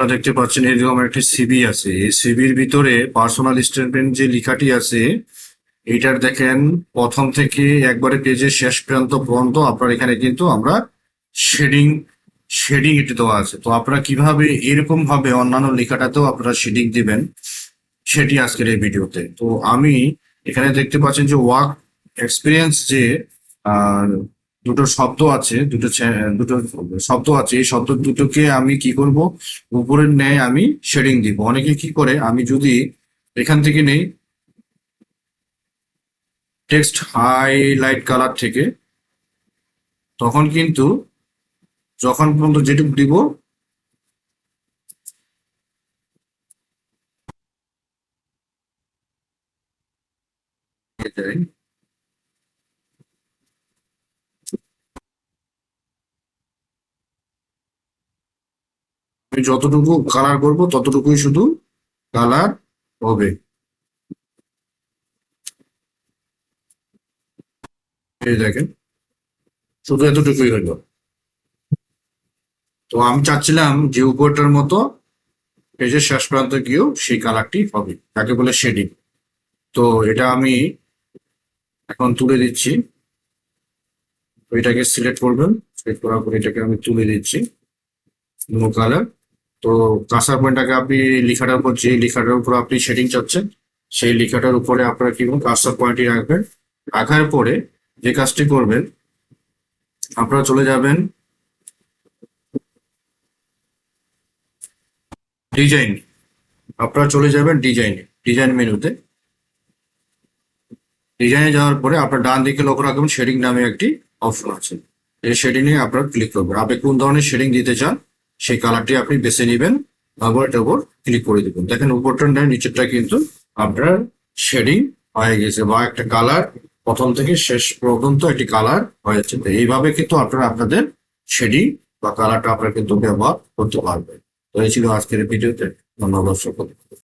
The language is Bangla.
আপনারা দেখতে পাচ্ছেন এরকম একটি সিবি আছে। এই সিবির ভিতরে পার্সোনাল স্টেটমেন্ট যে লেখাটি আছে এইটার দেখেন প্রথম থেকে একবারে পেজের শেষ পর্যন্ত আপনার এখানে কিন্তু আমরা শেডিং শেডিং এটি দেওয়া আছে। তো আপনারা কিভাবে এরকম ভাবে অন্যান্য লেখাটাতেও আপনারা শেডিং দিবেন সেটি আজকের এই ভিডিওতে। তো আমি এখানে দেখতে পাচ্ছেন যে ওয়ার্ক এক্সপিরিয়েন্স যে আহ, দুটো শব্দ আছে, দুটো শব্দ আছে, এই শব্দ দুটোকে আমি কি করব, উপরের ন্যায় আমি শেডিং দিব। অনেকে কি করে, আমি যদি এখান থেকে নেই টেক্সট হাইলাইট কালার থেকে, তখন কিন্তু যখন পর্যন্ত যেটুকু দিব আমি যতটুকু কালার করব ততটুকুই শুধু কালার হবে। এই দেখেন শুধু এতটুকুই হলো। তো আমি চাচ্ছিলাম যে উপরটার মতো পেজের শেষ প্রান্তে গিয়েও সেই কালারটি হবে, তাকে বলে শেডিং। তো এটা আমি এখন তুলে দিচ্ছি। তো এটাকে সিলেক্ট করবেন, সিলেক্ট করার পর এটাকে আমি তুলে দিচ্ছি নো কালার। তো কাঁসার পয়েন্টটাকে আপনি লেখাটার উপর, যে লেখাটার উপর আপনি শেডিং চাচ্ছেন সেই লেখাটার উপরে আপনারা কি করবেন, কাঁসার পয়েন্টটি রাখবেন। রাখার পরে যে কাজটি করবেন, আপনারা চলে যাবেন ডিজাইন, আপনারা চলে যাবেন ডিজাইন মেনুতে। ডিজাইনে যাওয়ার পরে আপনার ডান দিকে লক্ষ্য রাখবেন শেডিং নামে একটি অপশন আছে। এই শেডিং এ আপনার ক্লিক করবেন। আপনি কোন ধরনের শেডিং দিতে চান সেই কালারটি আপনি বেছে নেবেন, আবার এটার উপর ক্লিক করে দিবেন। দেখেন উপরটা নয় নিচেরটা কিন্তু আপনার শেডিং হয়ে গেছে, বা একটা কালার প্রথম থেকে শেষ পর্যন্ত একটি কালার হয়েছে। তো এইভাবে কিন্তু আপনারা আপনাদের শেডিং বা কালারটা আপনারা কিন্তু ব্যবহার করতে পারবেন। তো এই ছিল আজকের ভিডিওতে। ধন্যবাদ সকলকে।